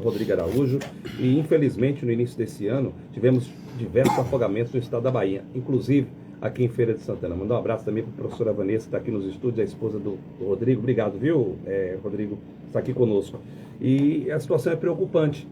Rodrigo Araújo, e infelizmente no início desse ano tivemos diversos afogamentos no estado da Bahia, inclusive aqui em Feira de Santana. Mandar um abraço também para a professora Vanessa, que está aqui nos estúdios, a esposa do Rodrigo. Obrigado, viu, Rodrigo, está aqui conosco. E a situação é preocupante.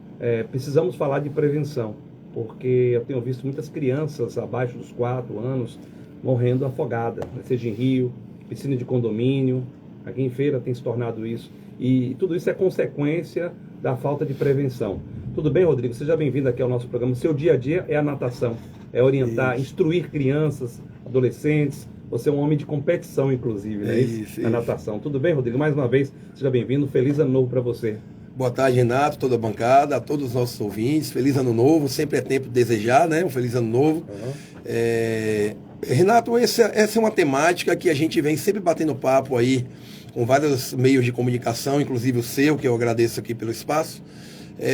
Precisamos falar de prevenção, porque eu tenho visto muitas crianças abaixo dos 4 anos morrendo afogadas, né? Seja em rio, piscina de condomínio, aqui em Feira tem se tornado isso. E tudo isso é consequência da falta de prevenção. Tudo bem, Rodrigo? Seja bem-vindo aqui ao nosso programa. O seu dia a dia é a natação, é orientar, instruir crianças, adolescentes. Você é um homem de competição, inclusive, né? Na natação. Tudo bem, Rodrigo? Mais uma vez, seja bem-vindo. Feliz ano novo para você. Boa tarde, Renato, toda a bancada, a todos os nossos ouvintes. Feliz ano novo. Sempre é tempo de desejar, né? Um feliz ano novo. Renato, essa é uma temática que a gente vem sempre batendo papo aí com vários meios de comunicação, inclusive o seu, que eu agradeço aqui pelo espaço,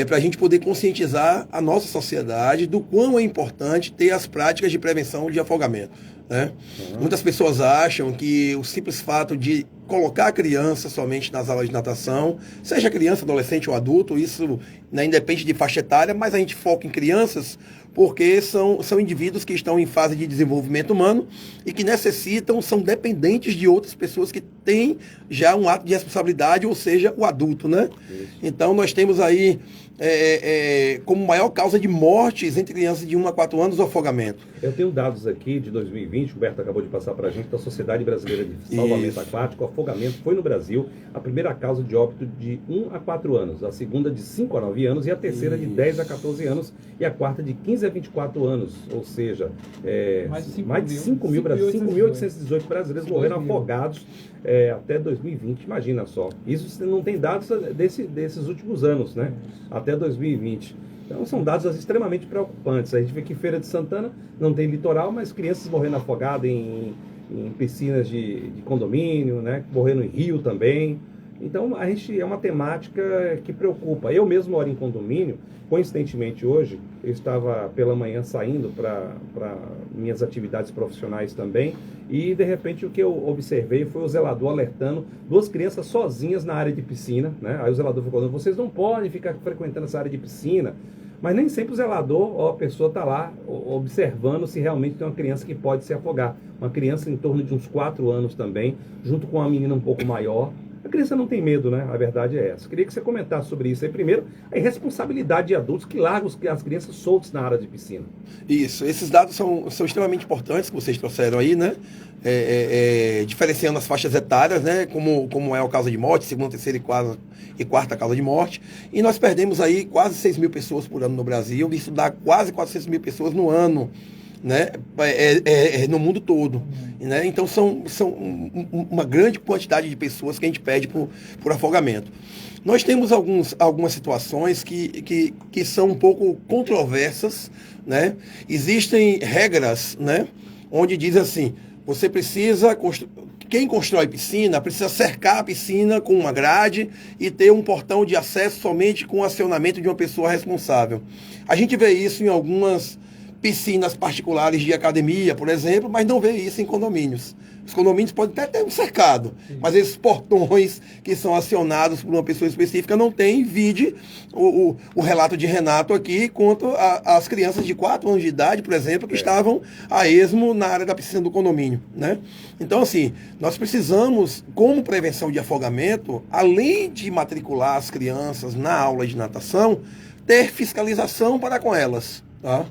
para a gente poder conscientizar a nossa sociedade do quão é importante ter as práticas de prevenção de afogamento, né? Muitas pessoas acham que o simples fato de colocar a criança somente nas aulas de natação, seja criança, adolescente ou adulto, isso, né, independe de faixa etária, mas a gente foca em crianças porque são indivíduos que estão em fase de desenvolvimento humano e que necessitam, são dependentes de outras pessoas que têm já um ato de responsabilidade, ou seja, o adulto, né? Isso. Então nós temos aí como maior causa de mortes entre crianças de 1 a 4 anos o afogamento. Eu tenho dados aqui de 2020, o Roberto acabou de passar para a gente, da Sociedade Brasileira de Salvamento Aquático. O afogamento foi no Brasil a primeira causa de óbito de 1 a 4 anos, a segunda de 5 a 9 anos e a terceira de 10 a 14 anos e a quarta de 15 a 24 anos, ou seja, mais de 5.818 brasileiros morreram afogados até 2020, imagina só. Isso não tem dados desses últimos anos, né? Até 2020. Então são dados extremamente preocupantes. A gente vê que Feira de Santana não tem litoral, mas crianças morrendo afogadas em piscinas de condomínio, né? Morrendo em rio também. Então é uma temática que preocupa. Eu mesmo moro em condomínio. Coincidentemente hoje eu estava pela manhã saindo para minhas atividades profissionais também, e de repente o que eu observei foi o zelador alertando 2 crianças sozinhas na área de piscina, né? Aí o zelador falou: vocês não podem ficar frequentando essa área de piscina. Mas nem sempre o zelador ou a pessoa está lá observando se realmente tem uma criança que pode se afogar. Uma criança em torno de uns 4 anos também, junto com uma menina um pouco maior. A criança não tem medo, né? A verdade é essa. Queria que você comentasse sobre isso aí. Primeiro, a irresponsabilidade de adultos que largam as crianças soltas na área de piscina. Isso, esses dados são extremamente importantes que vocês trouxeram aí, né? Diferenciando as faixas etárias, né? Como é o causa de morte, segunda, terceira e quarta causa de morte. E nós perdemos aí quase 6 mil pessoas por ano no Brasil. Isso dá quase 400 mil pessoas no ano, né? No mundo todo, né? Então são uma grande quantidade de pessoas que a gente perde por afogamento. Nós temos algumas situações que são um pouco controversas, né? Existem regras, né, onde diz assim: você precisa quem constrói piscina precisa cercar a piscina com uma grade e ter um portão de acesso somente com o acionamento de uma pessoa responsável. A gente vê isso em algumas piscinas particulares de academia, por exemplo, mas não vê isso em condomínios. Os condomínios podem até ter um cercado, mas esses portões que são acionados por uma pessoa específica não tem. Vide o relato de Renato aqui quanto às crianças de 4 anos de idade, por exemplo, que estavam a esmo na área da piscina do condomínio, né? Então, assim, nós precisamos, como prevenção de afogamento, além de matricular as crianças na aula de natação, ter fiscalização para com elas, tá?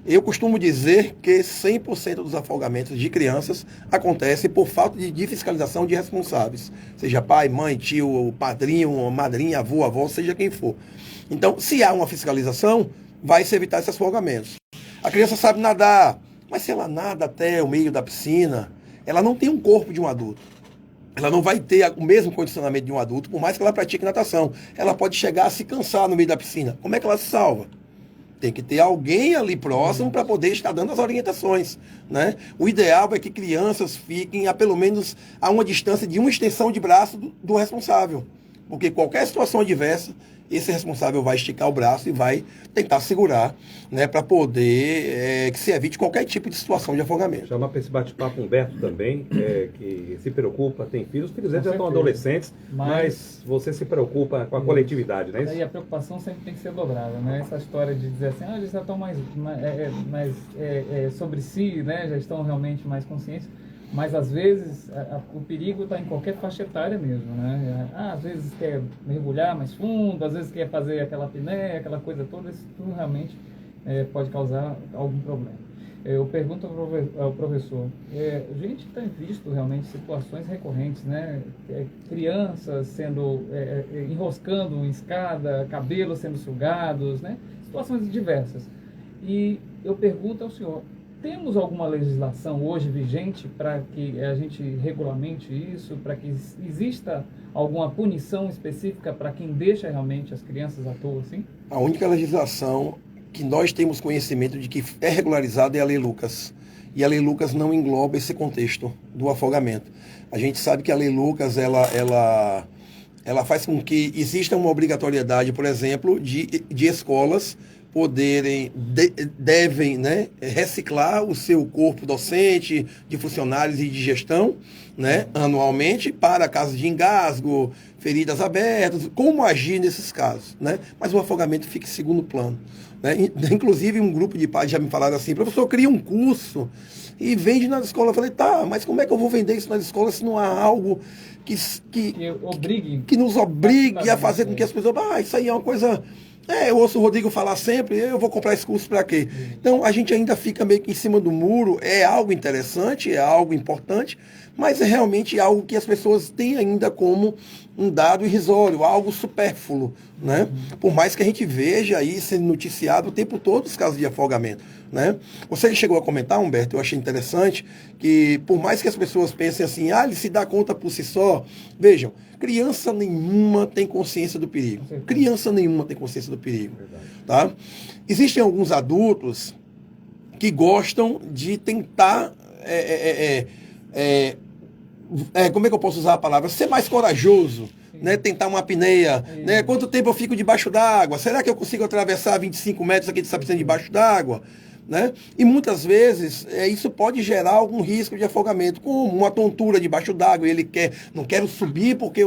Eu costumo dizer que 100% dos afogamentos de crianças acontecem por falta de fiscalização de responsáveis, seja pai, mãe, tio, padrinho, madrinha, avô, avó, seja quem for. Então, se há uma fiscalização, vai se evitar esses afogamentos. A criança sabe nadar, mas se ela nada até o meio da piscina, ela não tem um corpo de um adulto. Ela não vai ter o mesmo condicionamento de um adulto, por mais que ela pratique natação. Ela pode chegar a se cansar no meio da piscina. Como é que ela se salva? Tem que ter alguém ali próximo para poder estar dando as orientações, né? O ideal é que crianças fiquem pelo menos a uma distância de uma extensão de braço do responsável. Porque qualquer situação adversa, esse responsável vai esticar o braço e vai tentar segurar, né, para poder que se evite qualquer tipo de situação de afogamento. Chamar para esse bate-papo Humberto também, que se preocupa, tem filhos. Os filhos já estão adolescentes, mas você se preocupa com a coletividade, não é isso? E a preocupação sempre tem que ser dobrada, né? Essa história de dizer assim, eles já estão mais sobre si, né? Já estão realmente mais conscientes. Mas às vezes o perigo está em qualquer faixa etária mesmo, né? Às vezes quer mergulhar mais fundo, às vezes quer fazer aquela apneia, aquela coisa toda, isso tudo realmente pode causar algum problema. Eu pergunto ao professor, a gente tem visto realmente situações recorrentes, né? Crianças sendo enroscando em escada, cabelos sendo sugados, né? Situações diversas. E eu pergunto ao senhor, temos alguma legislação hoje vigente para que a gente regulamente isso, para que exista alguma punição específica para quem deixa realmente as crianças à toa, assim? A única legislação que nós temos conhecimento de que é regularizada é a Lei Lucas. E a Lei Lucas não engloba esse contexto do afogamento. A gente sabe que a Lei Lucas, ela faz com que exista uma obrigatoriedade, por exemplo, de escolas devem, né, reciclar o seu corpo docente, de funcionários e de gestão, né, anualmente, para casos de engasgo, feridas abertas, como agir nesses casos, né? Mas o afogamento fica em segundo plano, né? Inclusive um grupo de pais já me falaram assim, professor, cria um curso e vende nas escolas. Eu falei, tá, mas como é que eu vou vender isso nas escolas se não há algo que nos obrigue a fazer com que as pessoas, isso aí é uma coisa... eu ouço o Rodrigo falar sempre, eu vou comprar esse curso para quê? Então, a gente ainda fica meio que em cima do muro, é algo interessante, é algo importante, mas é realmente algo que as pessoas têm ainda como um dado irrisório, algo supérfluo, né? Por mais que a gente veja aí sendo noticiado o tempo todo os casos de afogamento, né? Você chegou a comentar, Humberto, eu achei interessante, que por mais que as pessoas pensem assim, ele se dá conta por si só, vejam, criança nenhuma tem consciência do perigo. Criança nenhuma tem consciência do perigo. Tá? Existem alguns adultos que gostam de tentar, como é que eu posso usar a palavra? Ser mais corajoso, né? Tentar uma apneia. Né? Quanto tempo eu fico debaixo d'água? Será que eu consigo atravessar 25 metros aqui de Sapicena debaixo d'água? Né? E muitas vezes isso pode gerar algum risco de afogamento, como uma tontura debaixo d'água, e ele não quero subir porque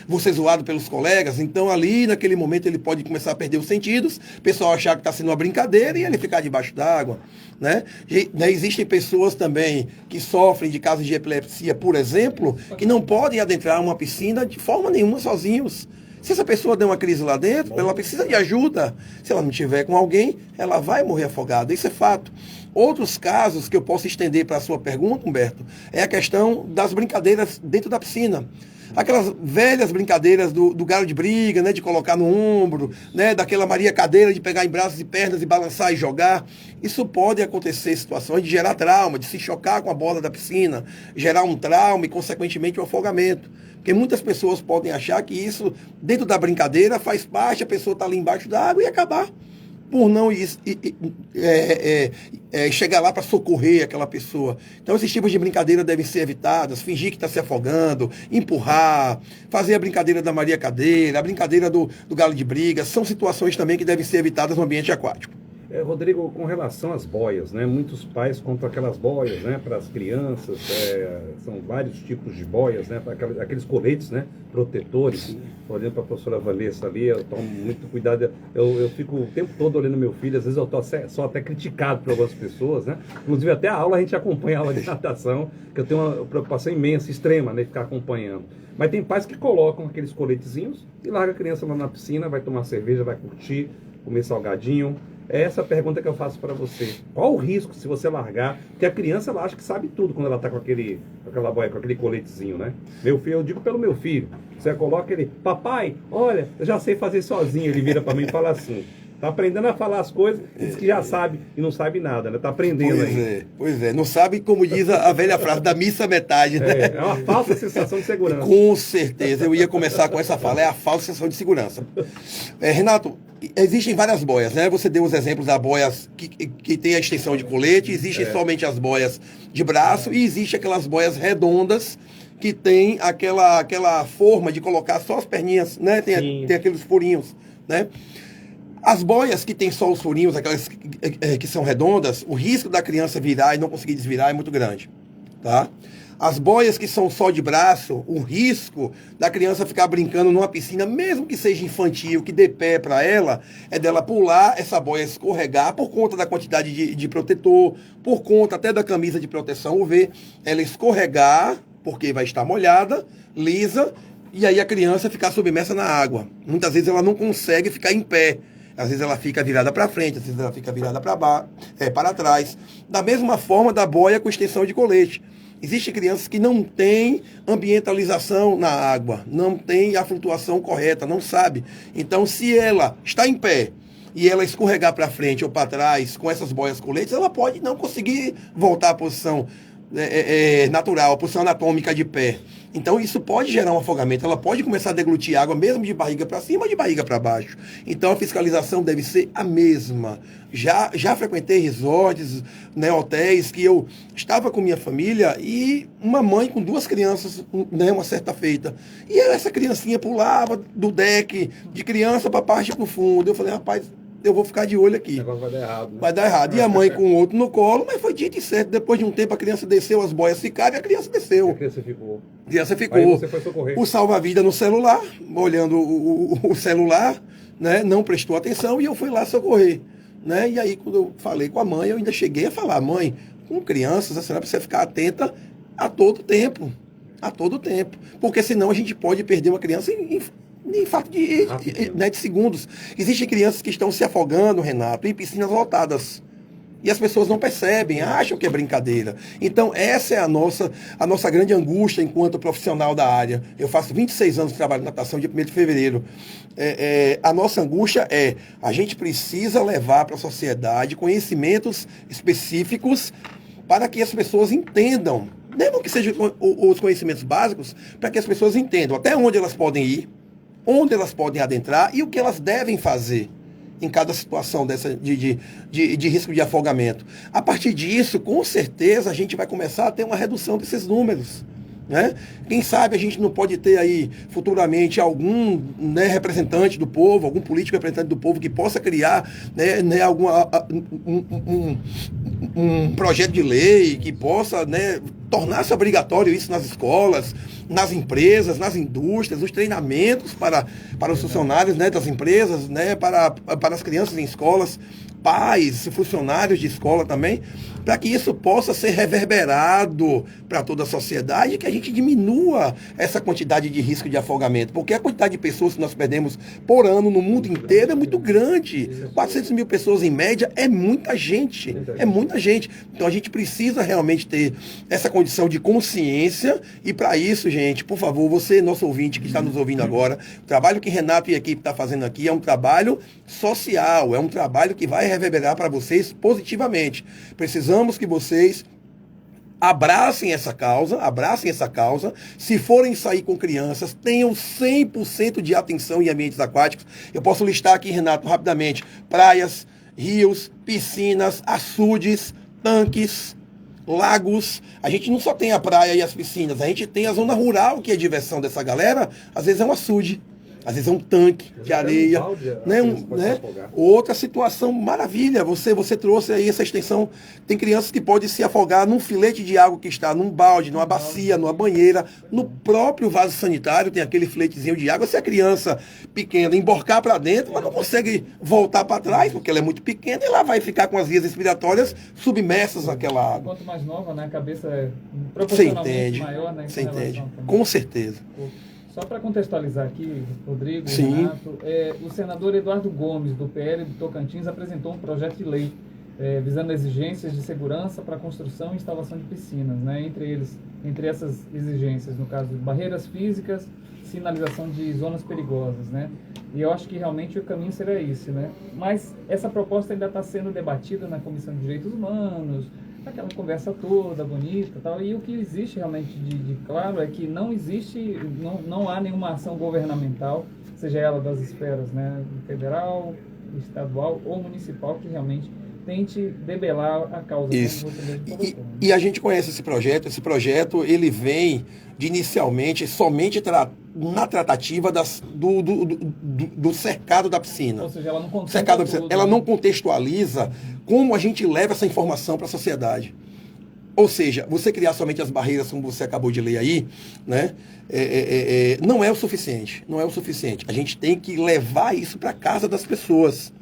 vou ser zoado pelos colegas, então ali naquele momento ele pode começar a perder os sentidos, o pessoal achar que está sendo uma brincadeira e ele ficar debaixo d'água. Né? Existem pessoas também que sofrem de casos de epilepsia, por exemplo, que não podem adentrar uma piscina de forma nenhuma sozinhos. Se essa pessoa der uma crise lá dentro, ela precisa de ajuda. Se ela não tiver com alguém, ela vai morrer afogada. Isso é fato. Outros casos que eu posso estender para a sua pergunta, Humberto, é a questão das brincadeiras dentro da piscina. Aquelas velhas brincadeiras do galo de briga, né, de colocar no ombro, né, daquela Maria Cadeira de pegar em braços e pernas e balançar e jogar. Isso pode acontecer em situações de gerar trauma, de se chocar com a bola da piscina, gerar um trauma e, consequentemente, um afogamento. Porque muitas pessoas podem achar que isso, dentro da brincadeira, faz parte, a pessoa está ali embaixo da água e acabar por não chegar lá para socorrer aquela pessoa. Então, esses tipos de brincadeira devem ser evitadas, fingir que está se afogando, empurrar, fazer a brincadeira da Maria Cadeira, a brincadeira do galo de briga, são situações também que devem ser evitadas no ambiente aquático. Rodrigo, com relação às boias, né? Muitos pais compram aquelas boias, né, para as crianças, são vários tipos de boias, né, para aqueles coletes, né, protetores. Olhando para a professora Vanessa ali, eu tomo muito cuidado, eu fico o tempo todo olhando meu filho, às vezes eu sou até criticado por algumas pessoas, né, inclusive até a aula, a gente acompanha a aula de natação, que eu tenho uma preocupação imensa, extrema, né, de ficar acompanhando. Mas tem pais que colocam aqueles coletezinhos e larga a criança lá na piscina, vai tomar cerveja, vai curtir, comer salgadinho. É essa a pergunta que eu faço para você. Qual o risco se você largar? Porque a criança, ela acha que sabe tudo quando ela está com aquela boia, com aquele coletezinho, né? Meu filho, eu digo pelo meu filho. Você coloca ele, papai, olha, eu já sei fazer sozinho. Ele vira para mim e fala assim. Tá aprendendo a falar as coisas, diz que já sabe e não sabe nada, né? Tá aprendendo aí. Pois é, não sabe, como diz a velha frase, da missa metade, né? É uma falsa sensação de segurança. Com certeza, eu ia começar com essa fala, é a falsa sensação de segurança. Renato, existem várias boias, né? Você deu os exemplos das boias que tem a extensão de colete, existem somente as boias de braço e existem aquelas boias redondas que tem aquela forma de colocar só as perninhas, né? Sim. Tem aqueles furinhos, né? As boias que tem só os furinhos, aquelas que são redondas, o risco da criança virar e não conseguir desvirar é muito grande, tá? As boias que são só de braço, o risco da criança ficar brincando numa piscina, mesmo que seja infantil, que dê pé para ela, é dela pular, essa boia escorregar por conta da quantidade de protetor, por conta até da camisa de proteção UV, ela escorregar, porque vai estar molhada, lisa, e aí a criança ficar submersa na água. Muitas vezes ela não consegue ficar em pé. Às vezes ela fica virada para frente, às vezes ela fica virada para trás. Da mesma forma da boia com extensão de colete. Existem crianças que não têm ambientalização na água, não tem a flutuação correta, não sabe. Então, se ela está em pé e ela escorregar para frente ou para trás com essas boias coletes, ela pode não conseguir voltar à posição natural, a posição anatômica de pé. Então isso pode gerar um afogamento, ela pode começar a deglutir água mesmo de barriga para cima ou de barriga para baixo. Então a fiscalização deve ser a mesma. Já frequentei resorts, né, hotéis, que eu estava com minha família e uma mãe com 2 crianças, né, uma certa feita. E essa criancinha pulava do deck de criança para a parte do fundo. Eu falei, rapaz, eu vou ficar de olho aqui. O negócio vai dar errado. Né? Vai dar errado. E a mãe com o outro no colo, mas foi dito e certo. Depois de um tempo a criança desceu, as boias ficaram e a criança desceu. A criança ficou. A criança ficou. Aí você foi socorrer. O salva-vida no celular, olhando o celular, né, não prestou atenção e eu fui lá socorrer. Né? E aí, quando eu falei com a mãe, eu ainda cheguei a falar, mãe, com crianças, a senhora precisa ficar atenta a todo tempo. A todo tempo. Porque senão a gente pode perder uma criança em fato de segundos. Existem crianças que estão se afogando, Renato, em piscinas lotadas. E as pessoas não percebem, acham que é brincadeira. Então, essa é a nossa grande angústia enquanto profissional da área. Eu faço 26 anos de trabalho em natação, dia 1º de fevereiro. A nossa angústia a gente precisa levar para a sociedade conhecimentos específicos para que as pessoas entendam, mesmo que sejam os conhecimentos básicos, para que as pessoas entendam até onde elas podem ir, onde elas podem adentrar e o que elas devem fazer em cada situação dessa de risco de afogamento. A partir disso, com certeza, a gente vai começar a ter uma redução desses números. Né? Quem sabe a gente não pode ter aí futuramente algum, né, representante do povo, algum político representante do povo que possa criar, né, um projeto de lei que possa, né, tornar-se obrigatório isso nas escolas, nas empresas, nas indústrias, os treinamentos para os funcionários, né, das empresas, né, para as crianças em escolas, pais, funcionários de escola também, para que isso possa ser reverberado para toda a sociedade e que a gente diminua essa quantidade de risco de afogamento, porque a quantidade de pessoas que nós perdemos por ano no mundo inteiro é muito grande. 400 mil pessoas em média é muita gente, Então a gente precisa realmente ter essa condição de consciência e para isso, gente, por favor, você, nosso ouvinte que está nos ouvindo agora, o trabalho que Renato e a equipe estão fazendo aqui é um trabalho social, é um trabalho que vai reverberar para vocês positivamente. Precisamos que vocês abracem essa causa. Se forem sair com crianças, tenham 100% de atenção em ambientes aquáticos. Eu posso listar aqui, Renato, rapidamente: praias, rios, piscinas, açudes, tanques, lagos. A gente não só tem a praia e as piscinas, a gente tem a zona rural, que é a diversão dessa galera. Às vezes é um açude, às vezes é um tanque de areia, né? Outra situação maravilha, você trouxe aí essa extensão. Tem crianças que podem se afogar num filete de água que está num balde, numa bacia, numa banheira, no próprio vaso sanitário tem aquele filetezinho de água. Se a criança pequena emborcar para dentro, ela não consegue voltar para trás, porque ela é muito pequena, e ela vai ficar com as vias respiratórias submersas naquela água. Quanto mais nova, né, a cabeça é proporcionalmente maior, né? Você entende, com certeza. Só para contextualizar aqui, Rodrigo, Sim. Renato, o senador Eduardo Gomes, do PL do Tocantins, apresentou um projeto de lei visando exigências de segurança para a construção e instalação de piscinas, né? Entre essas exigências, no caso, barreiras físicas, sinalização de zonas perigosas, né? E eu acho que realmente o caminho será esse, né? Mas essa proposta ainda está sendo debatida na Comissão de Direitos Humanos, aquela conversa toda bonita e tal, e o que existe realmente de claro é que não há nenhuma ação governamental, seja ela das esferas, né, federal, estadual ou municipal, que realmente tente debelar a causa. Isso. Como você mesmo colocou, né? E a gente conhece esse projeto ele vem de inicialmente somente na tratativa do cercado da piscina. Ou seja, ela não Cercado da piscina. tudo, Ela né? não contextualiza como a gente leva essa informação para a sociedade. Ou seja, você criar somente as barreiras, como você acabou de ler aí, né, não é o suficiente. Não é o suficiente. A gente tem que levar isso para a casa das pessoas,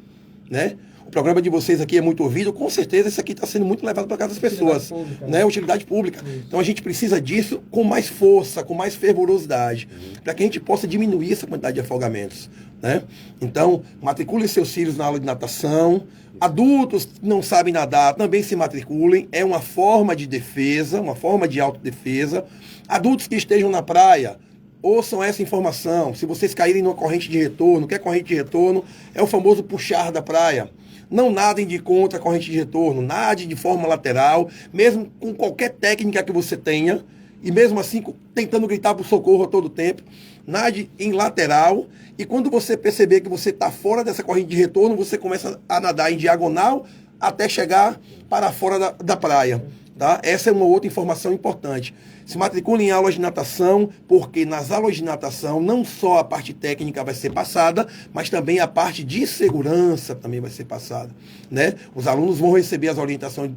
né? O programa de vocês aqui é muito ouvido, com certeza isso aqui está sendo muito levado para casa das pessoas, Pública, né? Utilidade pública. Isso. Então a gente precisa disso com mais força, com mais fervorosidade, para que a gente possa diminuir essa quantidade de afogamentos, né? Então, matricule seus filhos na aula de natação. Adultos que não sabem nadar também se matriculem, é uma forma de defesa, uma forma de autodefesa. Adultos que estejam na praia, ouçam essa informação. Se vocês caírem numa corrente de retorno, que é corrente de retorno? É o famoso puxar da praia. Não nadem de contra a corrente de retorno, nade de forma lateral, mesmo com qualquer técnica que você tenha, e mesmo assim tentando gritar por socorro a todo tempo. Nade em lateral, e quando você perceber que você está fora dessa corrente de retorno, você começa a nadar em diagonal até chegar para fora da praia. Tá? Essa é uma outra informação importante. Se matricule em aulas de natação, porque nas aulas de natação não só a parte técnica vai ser passada, mas também a parte de segurança também vai ser passada, né? Os alunos vão receber as orientações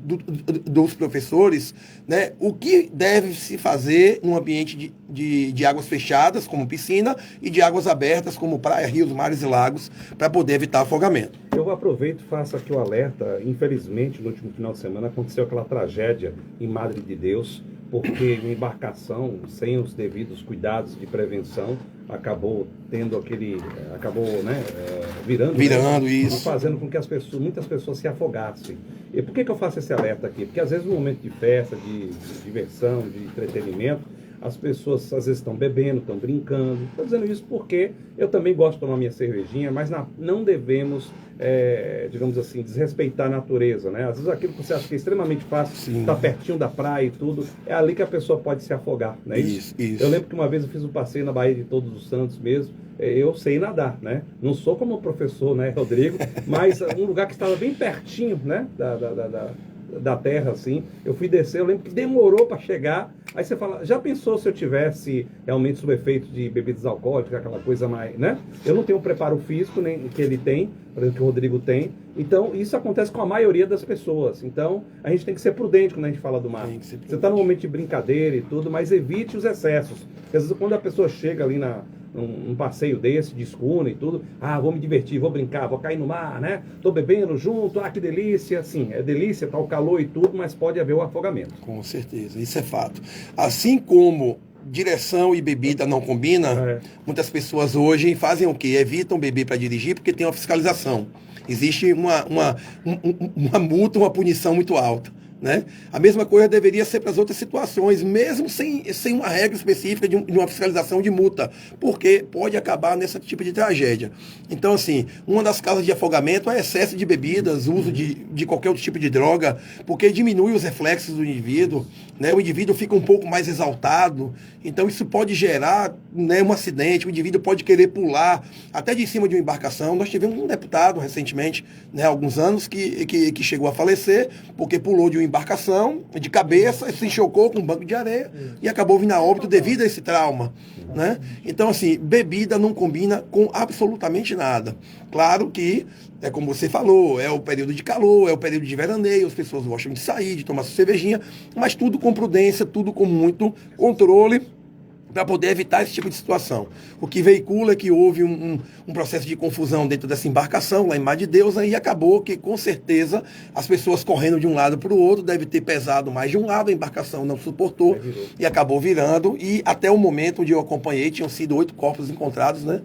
dos professores, né? O que deve se fazer num ambiente de águas fechadas, como piscina, e de águas abertas, como praia, rios, mares e lagos, para poder evitar afogamento. Eu aproveito e faço aqui o alerta. Infelizmente, no último final de semana aconteceu aquela tragédia em Madre de Deus, porque uma embarcação sem os devidos cuidados de prevenção acabou virando Virando, né? isso. E fazendo com que muitas pessoas se afogassem. E por que eu faço esse alerta aqui? Porque às vezes no momento de festa, de diversão, de entretenimento, as pessoas às vezes estão bebendo, estão brincando. Estou dizendo isso porque eu também gosto de tomar minha cervejinha, mas não devemos, digamos assim, desrespeitar a natureza, né? Às vezes aquilo que você acha que é extremamente fácil, está pertinho da praia e tudo, é ali que a pessoa pode se afogar, né? Isso. Eu lembro que uma vez eu fiz um passeio na Baía de Todos os Santos mesmo. Eu sei nadar, né? Não sou como o professor, né, Rodrigo, mas um lugar que estava bem pertinho, né, da terra, assim. Eu fui descer, eu lembro que demorou para chegar. Aí você fala, já pensou se eu tivesse realmente sob efeito de bebidas alcoólicas, aquela coisa mais, né? Eu não tenho o preparo físico nem que ele tem, por exemplo, que o Rodrigo tem. Então, isso acontece com a maioria das pessoas. Então, a gente tem que ser prudente quando a gente fala do mar. Você está num momento de brincadeira e tudo, mas evite os excessos. Porque às vezes quando a pessoa chega ali num passeio desse, de escuna e tudo, vou me divertir, vou brincar, vou cair no mar, né? Tô bebendo junto, que delícia. Sim, é delícia, tá o calor e tudo, mas pode haver o afogamento. Com certeza, isso é fato. Assim como direção e bebida não combinam, muitas pessoas hoje fazem o quê? Evitam beber para dirigir porque tem uma fiscalização. Existe uma multa, uma punição muito alta. Né? A mesma coisa deveria ser para as outras situações, mesmo sem uma regra específica de uma fiscalização de multa, porque pode acabar nesse tipo de tragédia. Então, assim, uma das causas de afogamento é excesso de bebidas, uso de qualquer outro tipo de droga, porque diminui os reflexos do indivíduo, né? O indivíduo fica um pouco mais exaltado, então isso pode gerar, né, um acidente, o indivíduo pode querer pular até de cima de uma embarcação. Nós tivemos um deputado recentemente, né, há alguns anos, que chegou a falecer porque pulou de uma embarcação de cabeça, se chocou com um banco de areia e acabou vindo a óbito devido a esse trauma, né? Então, assim, bebida não combina com absolutamente nada. Claro que, é como você falou, é o período de calor, é o período de veraneio, as pessoas gostam de sair, de tomar sua cervejinha, mas tudo com prudência, tudo com muito controle, para poder evitar esse tipo de situação. O que veicula é que houve um processo de confusão dentro dessa embarcação, lá em Mar de Deus, e acabou que, com certeza, as pessoas correndo de um lado para o outro, deve ter pesado mais de um lado, a embarcação não suportou e acabou virando, e até o momento onde eu acompanhei, tinham sido 8 corpos encontrados, né?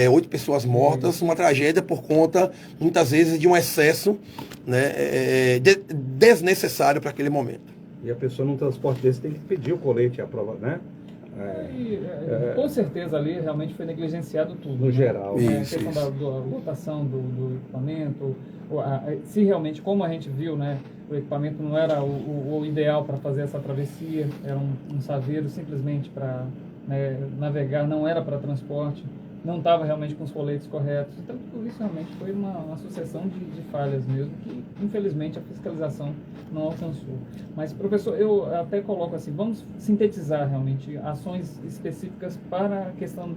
8 pessoas mortas, uma tragédia por conta, muitas vezes, de um excesso, né, desnecessário para aquele momento. E a pessoa num transporte desse tem que pedir o colete, a prova, né? Com certeza ali realmente foi negligenciado tudo. No geral. A questão da lotação do equipamento, se realmente, como a gente viu, né, o equipamento não era o ideal para fazer essa travessia, era um saveiro simplesmente para, né, navegar, não era para transporte. não estava realmente com os coletes corretos. Então, tudo isso realmente foi uma sucessão de falhas mesmo, que infelizmente a fiscalização não alcançou. Mas, professor, eu até coloco assim, vamos sintetizar realmente ações específicas para a questão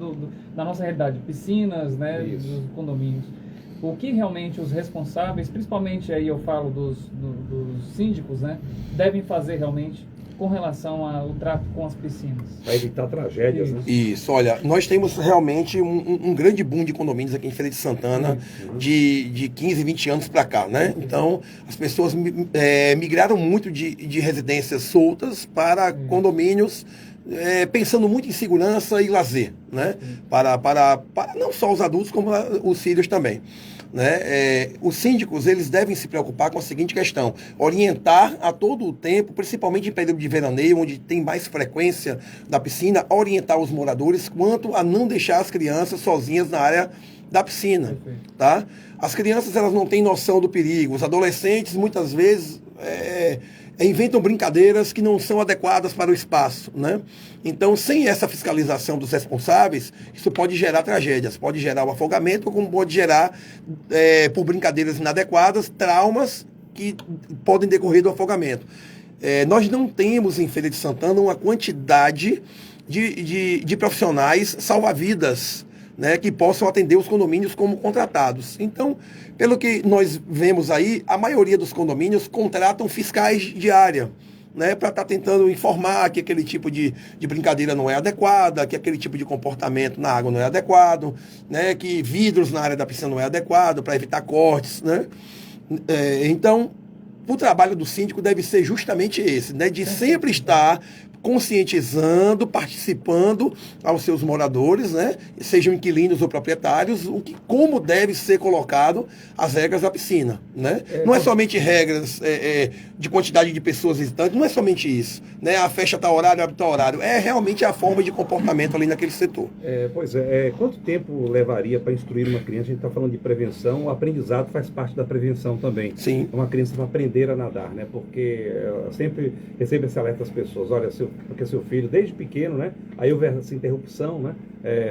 da nossa realidade, piscinas, né, dos condomínios. O que realmente os responsáveis, principalmente aí eu falo dos síndicos, né, devem fazer realmente com relação ao trato com as piscinas? Para evitar tragédias, né? Isso, olha, nós temos realmente um grande boom de condomínios aqui em Feira de Santana, de 15, 20 anos para cá, né? Então, as pessoas migraram muito de residências soltas para condomínios, pensando muito em segurança e lazer, né? Para não só os adultos, como os filhos também. Né? Os síndicos, eles devem se preocupar com a seguinte questão: orientar a todo o tempo, principalmente em período de veraneio, onde tem mais frequência da piscina, orientar os moradores quanto a não deixar as crianças sozinhas na área da piscina, tá? As crianças, elas não têm noção do perigo. Os adolescentes, muitas vezes, inventam brincadeiras que não são adequadas para o espaço, né? Então, sem essa fiscalização dos responsáveis, isso pode gerar tragédias, pode gerar o afogamento, como pode gerar, por brincadeiras inadequadas, traumas que podem decorrer do afogamento. Nós não temos em Feira de Santana uma quantidade de profissionais salva-vidas, né, que possam atender os condomínios como contratados. Então, pelo que nós vemos aí, a maioria dos condomínios contratam fiscais de área, né, para estar tentando informar que aquele tipo de brincadeira não é adequada, que aquele tipo de comportamento na água não é adequado, né, que vidros na área da piscina não é adequado, para evitar cortes, né? Então, o trabalho do síndico deve ser justamente esse, né, de sempre estar conscientizando, participando aos seus moradores, né, sejam inquilinos ou proprietários, como deve ser colocado as regras da piscina, né? Não é somente regras de quantidade de pessoas visitantes, não é somente isso, né? A fecha tal horário, abre tal horário, é realmente a forma de comportamento ali naquele setor. Quanto tempo levaria para instruir uma criança? A gente está falando de prevenção, o aprendizado faz parte da prevenção também. Sim. Uma criança vai aprender a nadar, né? Porque eu sempre recebo esse alerta das pessoas: olha, porque seu filho, desde pequeno, né? Aí houve essa interrupção, né?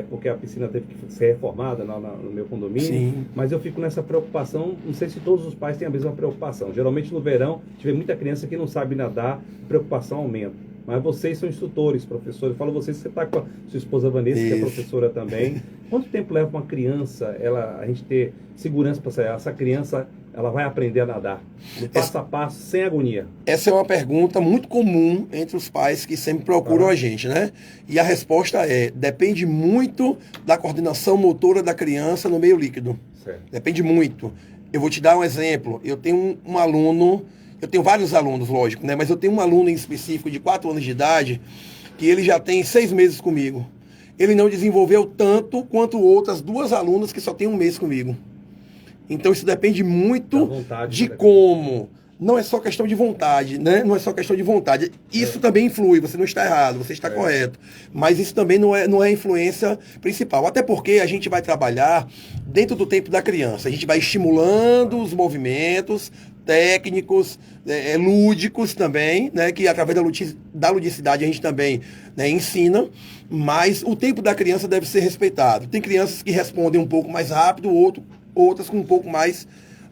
Porque a piscina teve que ser reformada no meu condomínio. Sim. Mas eu fico nessa preocupação, não sei se todos os pais têm a mesma preocupação. Geralmente no verão, tiver muita criança que não sabe nadar, a preocupação aumenta. Mas vocês são instrutores, professores. Eu falo vocês, você está com a sua esposa Vanessa, que é professora também. Quanto tempo leva uma criança, a gente ter segurança para sair? Essa criança, ela vai aprender a nadar, no passo a passo, sem agonia? Essa é uma pergunta muito comum entre os pais que sempre procuram a gente, né? E a resposta depende muito da coordenação motora da criança no meio líquido. Certo. Depende muito. Eu vou te dar um exemplo. Eu tenho um aluno, eu tenho vários alunos, lógico, né? Mas eu tenho um aluno em específico de 4 anos de idade, que ele já tem 6 meses comigo. Ele não desenvolveu tanto quanto outras 2 alunas que só têm 1 mês comigo. Então isso depende muito de como. Não é só questão de vontade, né? Não é só questão de vontade. Isso também influi, você não está errado, você está correto. Mas isso também não é a influência principal. Até porque a gente vai trabalhar dentro do tempo da criança. A gente vai estimulando os movimentos técnicos, lúdicos também, né? Que através da ludicidade a gente também, né, ensina. Mas o tempo da criança deve ser respeitado. Tem crianças que respondem um pouco mais rápido, outras com um pouco mais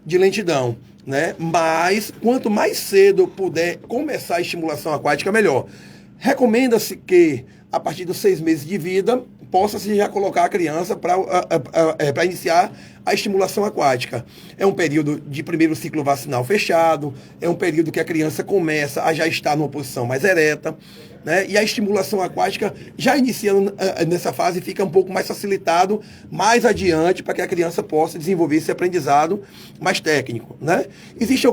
de lentidão, né? Mas quanto mais cedo puder começar a estimulação aquática, melhor. Recomenda-se que a partir dos 6 meses de vida possa-se já colocar a criança para iniciar a estimulação aquática. É um período de primeiro ciclo vacinal fechado, é um período que a criança começa a já estar numa posição mais ereta, né? E a estimulação aquática, já iniciando nessa fase, fica um pouco mais facilitado mais adiante para que a criança possa desenvolver esse aprendizado mais técnico, né? Existem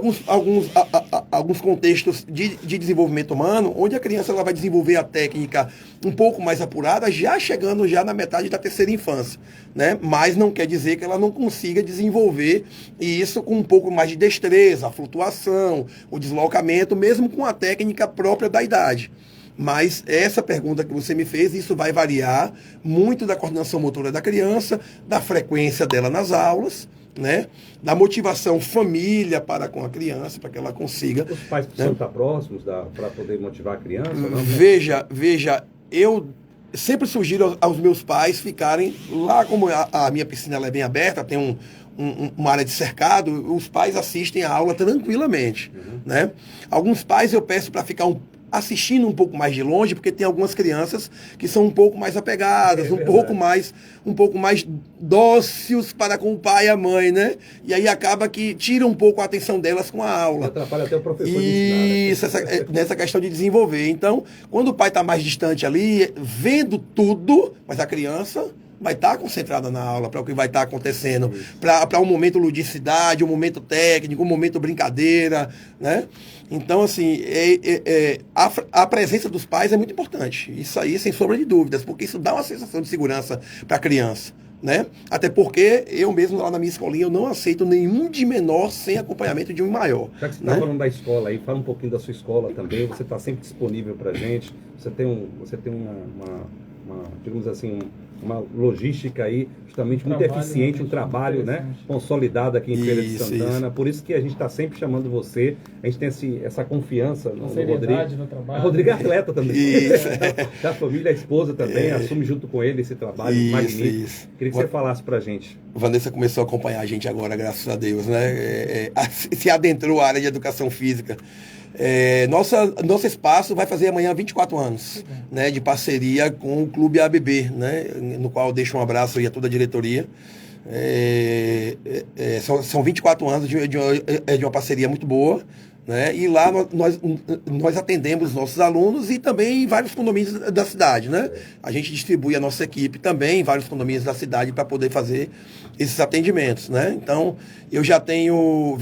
alguns contextos de desenvolvimento humano onde a criança ela vai desenvolver a técnica um pouco mais apurada, já chegando já na metade da terceira infância, né? Mas não quer dizer que ela não consiga desenvolver isso com um pouco mais de destreza, a flutuação, o deslocamento, mesmo com a técnica própria da idade. Mas essa pergunta que você me fez, isso vai variar muito da coordenação motora da criança, da frequência dela nas aulas, né? Da motivação família para com a criança, para que ela consiga... Os pais precisam estar próximos para poder motivar a criança? Não? Veja, eu sempre sugiro aos meus pais ficarem lá, como a minha piscina ela é bem aberta, tem uma área de cercado, os pais assistem a aula tranquilamente, né? Alguns pais eu peço para ficar assistindo um pouco mais de longe, porque tem algumas crianças que são um pouco mais apegadas, um pouco mais dóceis para com o pai e a mãe, né? E aí acaba que tira um pouco a atenção delas com a aula. Atrapalha até o professor de ensinar, né? Isso, nessa questão de desenvolver. Então, quando o pai está mais distante ali, vendo tudo, mas a criança vai estar concentrada na aula, para o que vai estar acontecendo, para um momento ludicidade, um momento técnico, um momento brincadeira, né? Então, assim, a presença dos pais é muito importante. Isso aí, sem sombra de dúvidas, porque isso dá uma sensação de segurança para a criança, né? Até porque eu mesmo lá na minha escolinha, eu não aceito nenhum de menor sem acompanhamento de um maior. Já que você né? está falando da escola aí, fala um pouquinho da sua escola também. Você está sempre disponível para a gente. Você tem uma, digamos assim, uma logística aí justamente muito eficiente, um trabalho, né, consolidado aqui em Feira de Santana. Por isso que a gente está sempre chamando você. A gente tem essa confiança no Rodrigo. No trabalho. O Rodrigo é atleta também. Isso. Da família, a esposa também, assume junto com ele esse trabalho magnífico. Queria que você falasse para a gente. Vanessa começou a acompanhar a gente agora, graças a Deus, né? Se adentrou a área de educação física. Nosso espaço vai fazer amanhã 24 anos, né, de parceria com o Clube ABB, né, no qual eu deixo um abraço aí a toda a diretoria. São 24 anos de uma parceria muito boa, né, e lá nós atendemos nossos alunos e também em vários condomínios da cidade, né? A gente distribui a nossa equipe também em vários condomínios da cidade para poder fazer esses atendimentos, né? Então, eu já tenho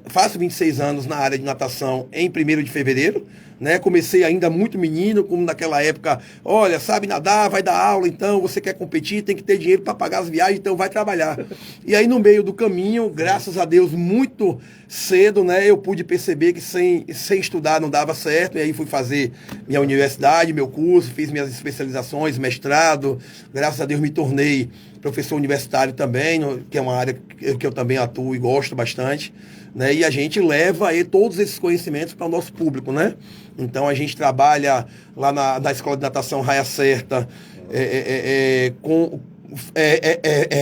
faço 26 anos na área de natação em 1º de fevereiro, né? Comecei ainda muito menino, como naquela época, olha, sabe nadar, vai dar aula, então você quer competir, tem que ter dinheiro para pagar as viagens, então vai trabalhar. E aí no meio do caminho, graças a Deus, muito cedo, né, eu pude perceber que sem estudar não dava certo, e aí fui fazer minha universidade, meu curso, fiz minhas especializações, mestrado, graças a Deus me tornei professor universitário também, que é uma área que eu também atuo e gosto bastante, né? E a gente leva aí todos esses conhecimentos para o nosso público, né? Então a gente trabalha lá na Escola de Natação Raia Certa,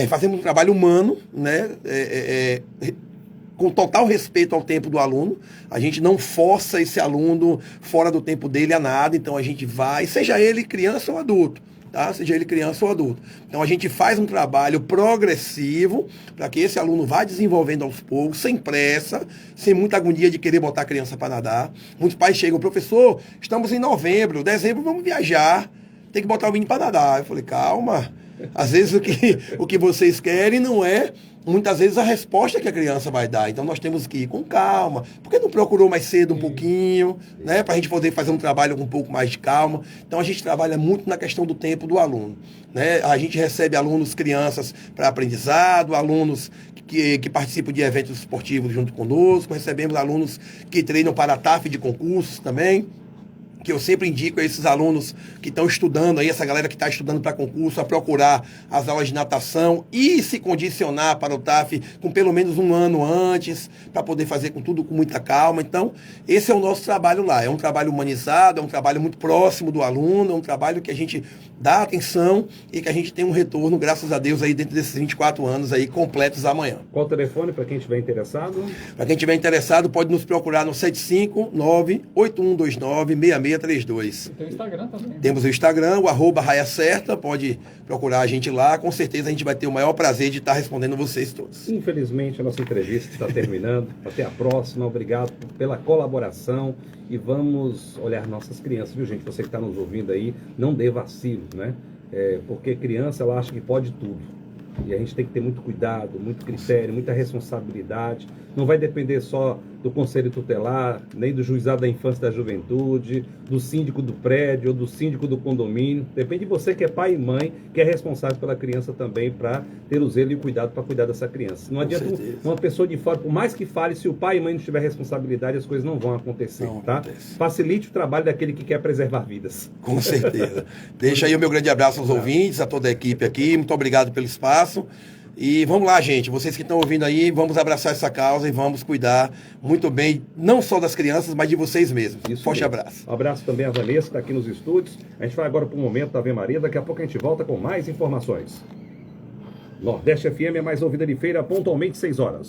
fazendo um trabalho humano, né? Com total respeito ao tempo do aluno. A gente não força esse aluno fora do tempo dele a nada, então a gente vai, seja ele criança ou adulto. Tá? Seja ele criança ou adulto. Então a gente faz um trabalho progressivo para que esse aluno vá desenvolvendo aos poucos, sem pressa, sem muita agonia de querer botar a criança para nadar. Muitos pais chegam, professor, estamos em novembro, dezembro vamos viajar, tem que botar o menino para nadar. Eu falei, calma, às vezes o que vocês querem não é muitas vezes a resposta que a criança vai dar. Então nós temos que ir com calma. Por que não procurou mais cedo um pouquinho, né? Para a gente poder fazer um trabalho com um pouco mais de calma. Então a gente trabalha muito na questão do tempo do aluno, né? A gente recebe alunos, crianças para aprendizado, alunos que participam de eventos esportivos junto conosco, recebemos alunos que treinam para a TAF de concursos também, que eu sempre indico a esses alunos que estão estudando aí, essa galera que está estudando para concurso, a procurar as aulas de natação e se condicionar para o TAF com pelo menos um ano antes, para poder fazer com tudo com muita calma. Então, esse é o nosso trabalho lá. É um trabalho humanizado, é um trabalho muito próximo do aluno, é um trabalho que a gente dá atenção e que a gente tem um retorno, graças a Deus, aí dentro desses 24 anos aí completos amanhã. Qual o telefone para quem estiver interessado? Para quem estiver interessado, pode nos procurar no 759-8129-6632. Tem o Instagram também. Temos o Instagram, o @raiacerta, pode procurar a gente lá, com certeza a gente vai ter o maior prazer de estar respondendo vocês todos. Infelizmente a nossa entrevista está terminando, até a próxima, obrigado pela colaboração e vamos olhar nossas crianças, viu gente, você que está nos ouvindo aí, não dê vacilo, né? Porque criança ela acha que pode tudo. E a gente tem que ter muito cuidado, muito critério, muita responsabilidade. Não vai depender só do Conselho Tutelar, nem do Juizado da Infância e da Juventude, do síndico do prédio ou do síndico do condomínio. Depende de você que é pai e mãe, que é responsável pela criança também, para ter o zelo e o cuidado para cuidar dessa criança. Não adianta uma pessoa de fora, por mais que fale, se o pai e mãe não tiver responsabilidade, as coisas não vão acontecer, tá? Facilite o trabalho daquele que quer preservar vidas. Com certeza. Deixa aí o meu grande abraço aos ouvintes, a toda a equipe aqui. Muito obrigado pelo espaço. E vamos lá, gente, vocês que estão ouvindo aí, vamos abraçar essa causa e vamos cuidar muito bem, não só das crianças, mas de vocês mesmos. Isso Forte mesmo. abraço. Um abraço também a Vanessa, que está aqui nos estúdios. A gente vai agora para o Momento da Ave Maria. Daqui a pouco a gente volta com mais informações. Nordeste FM é mais ouvida de feira, pontualmente 6 horas.